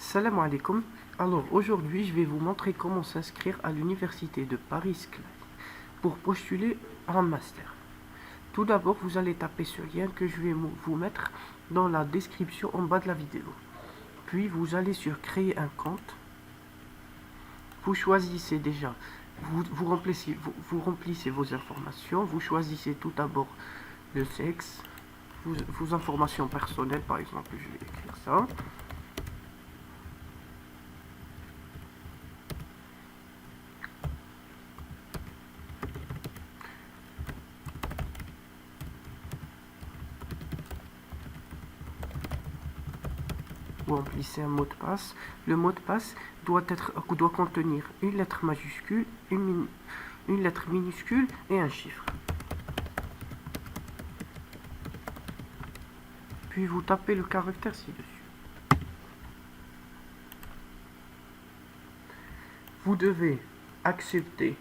Salam alaikum. Alors aujourd'hui je vais vous montrer comment s'inscrire à l'université de Paris-Clay pour postuler en master. Tout d'abord vous allez taper ce lien que je vais vous mettre dans la description en bas de la vidéo. Puis vous allez sur créer un compte. Vous choisissez déjà, vous remplissez vos informations. Vous choisissez tout d'abord le sexe, vos informations personnelles, par exemple je vais écrire ça. Vous remplissez un mot de passe. Le mot de passe doit contenir une lettre majuscule, une lettre minuscule et un chiffre. Puis vous tapez le caractère ci-dessus. Vous devez accepter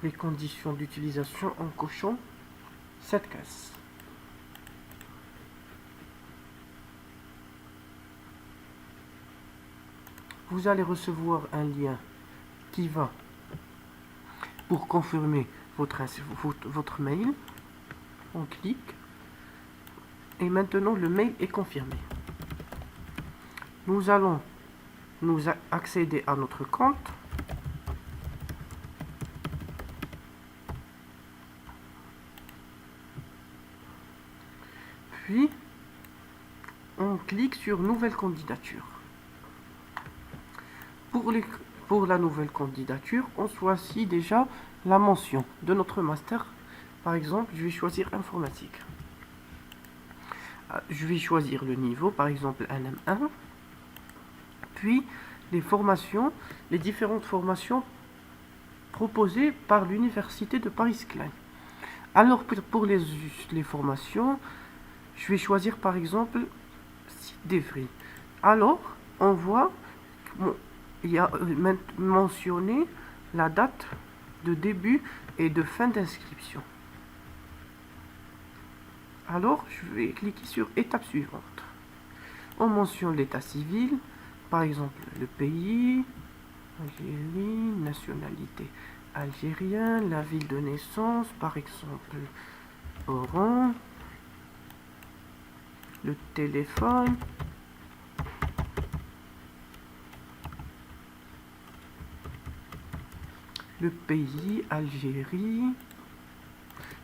les conditions d'utilisation en cochant cette case. Vous allez recevoir un lien qui va pour confirmer votre mail. On clique et maintenant le mail est confirmé. Nous allons accéder à notre compte. Puis on clique sur nouvelle candidature. Pour la nouvelle candidature, on choisit déjà la mention de notre master. Par exemple, je vais choisir informatique. Je vais choisir le niveau, par exemple un M1. Puis les différentes formations proposées par l'université de Paris-Clay. Alors pour les formations, je vais choisir par exemple site d'Evry. Alors on voit il y a mentionné la date de début et de fin d'inscription. Alors, je vais cliquer sur étape suivante. On mentionne l'état civil, par exemple le pays, Algérie, nationalité algérien, la ville de naissance, par exemple Oran, le téléphone, le pays, Algérie,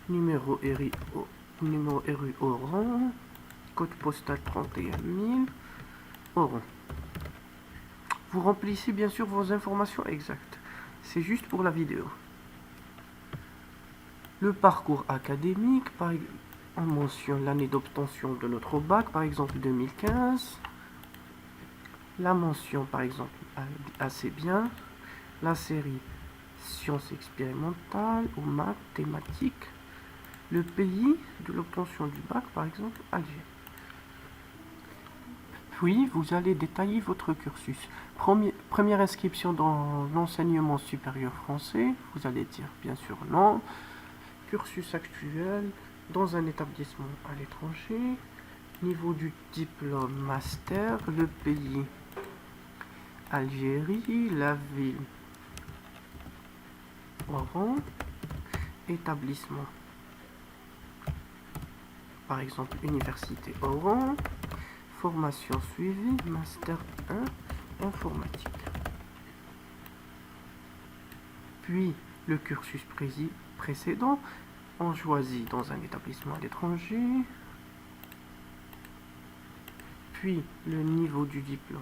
numéro RU Oran, code postal 31 000, Oran. Vous remplissez bien sûr vos informations exactes. C'est juste pour la vidéo. Le parcours académique, on mentionne l'année d'obtention de notre bac, par exemple 2015. La mention, par exemple, assez bien. La série sciences expérimentales ou mathématiques. Le pays de l'obtention du bac, par exemple, Alger. Puis, vous allez détailler votre cursus. Première inscription dans l'enseignement supérieur français. Vous allez dire, bien sûr, non. Cursus actuel dans un établissement à l'étranger. Niveau du diplôme master. Le pays, Algérie. La ville, Oran. Établissement, par exemple, université Oran. Formation suivie, master 1, informatique. Puis, le cursus précédent, on choisit dans un établissement à l'étranger. Puis, le niveau du diplôme,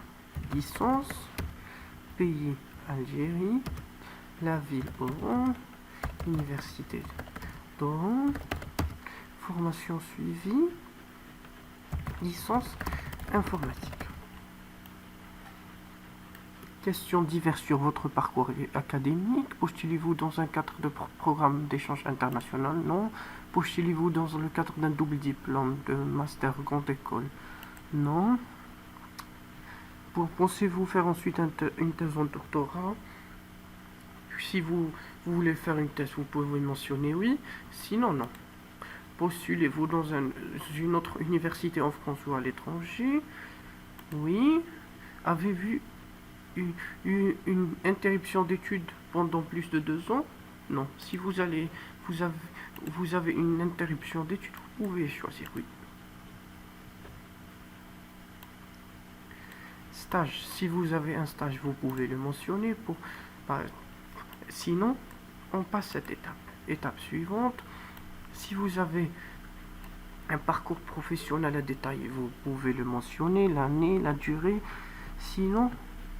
licence. Pays, Algérie. La ville, Oran. Université d'Oran. Formation suivie, licence informatique. Questions diverses sur votre parcours académique. Postulez-vous dans un cadre de programme d'échange international? Non. Postulez-vous dans le cadre d'un double diplôme de master grande école? Non. Pensez-vous faire ensuite une thèse en doctorat? Si vous voulez faire une thèse, vous pouvez mentionner oui. Sinon, non. Postulez-vous dans une autre université en France ou à l'étranger? Oui. Avez-vous une interruption d'études pendant plus de 2 ans? Non. Si vous avez une interruption d'études, vous pouvez choisir oui. Stage. Si vous avez un stage, vous pouvez le mentionner. Sinon, on passe cette étape. Étape suivante. Si vous avez un parcours professionnel à détailler, vous pouvez le mentionner, l'année, la durée. Sinon,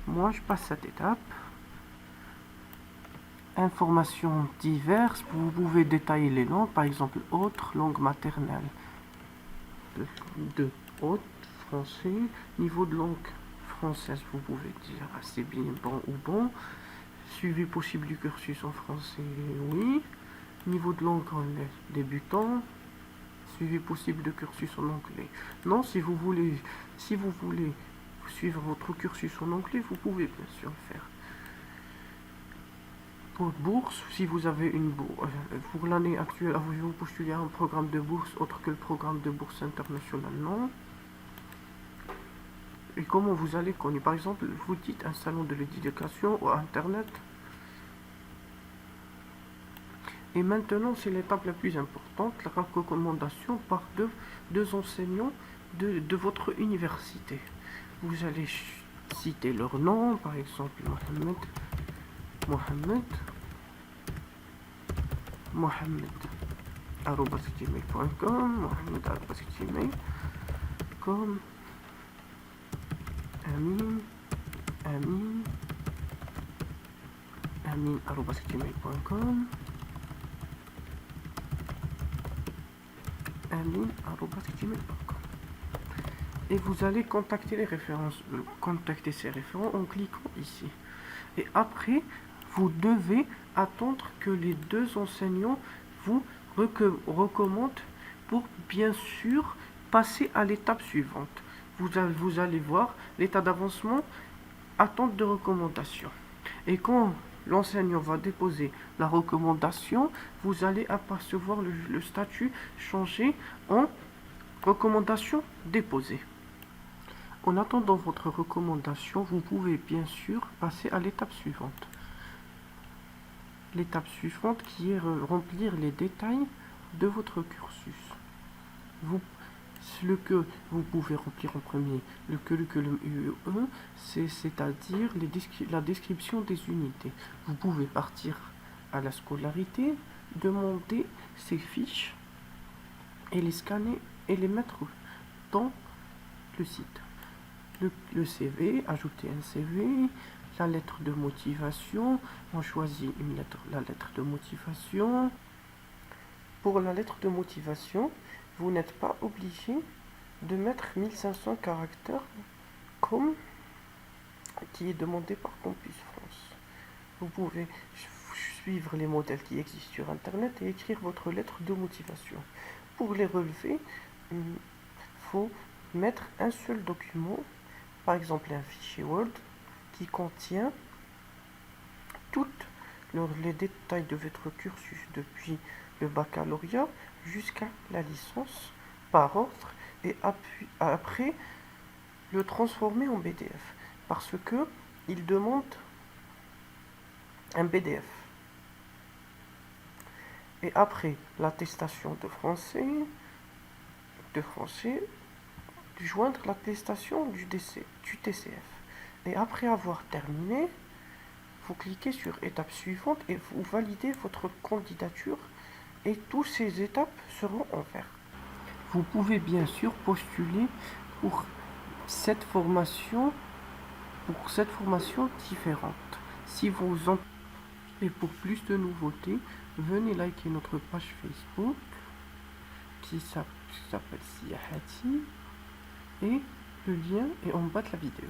moi je passe cette étape. Informations diverses, vous pouvez détailler les langues, par exemple autres langues maternelles. De haute, français, niveau de langue française, vous pouvez dire assez bien bon ou bon. Suivi possible du cursus en français, oui. Niveau de langue anglais, débutant. Suivi possible de cursus en anglais. Non, si vous voulez suivre votre cursus en anglais, vous pouvez bien sûr le faire. Pour bourse, si vous avez une bourse, pour l'année actuelle, avez-vous postulé à un programme de bourse autre que le programme de bourse internationale? Non. Et comment vous allez connaître? Par exemple, vous dites un salon de l'éducation ou Internet. Et maintenant, c'est l'étape la plus importante, la recommandation par deux enseignants de votre université. Vous allez citer leur nom, par exemple Mohamed@gmail.com, Mohamed@gmail.com, Amin@gmail.com, Amin@gmail.com. Et vous allez contacter ces référents en cliquant ici. Et après, vous devez attendre que les deux enseignants vous recommandent pour bien sûr passer à l'étape suivante. Vous allez voir l'état d'avancement, attente de recommandation. Et quand l'enseignant va déposer la recommandation, vous allez apercevoir le statut changé en recommandation déposée. En attendant votre recommandation, vous pouvez bien sûr passer à l'étape suivante. L'étape suivante qui est remplir les détails de votre cursus. Le que vous pouvez remplir en premier, le curriculum UE, c'est-à-dire la description des unités. Vous pouvez partir à la scolarité, demander ces fiches et les scanner et les mettre dans le site. Le CV, ajouter un CV, la lettre de motivation, on choisit la lettre de motivation. Pour la lettre de motivation, vous n'êtes pas obligé de mettre 1500 caractères comme qui est demandé par Campus France. Vous pouvez suivre les modèles qui existent sur Internet et écrire votre lettre de motivation. Pour les relever, il faut mettre un seul document, par exemple un fichier Word, qui contient tous les détails de votre cursus depuis le baccalauréat jusqu'à la licence par ordre et après le transformer en PDF parce que il demande un PDF. Et après l'attestation de français, joindre l'attestation du TCF. Et après avoir terminé, vous cliquez sur étape suivante et vous validez votre candidature et toutes ces étapes seront en vert. Vous pouvez bien sûr postuler pour cette formation différente. Et pour plus de nouveautés, venez liker notre page Facebook qui s'appelle Siyahati et le lien est en bas de la vidéo.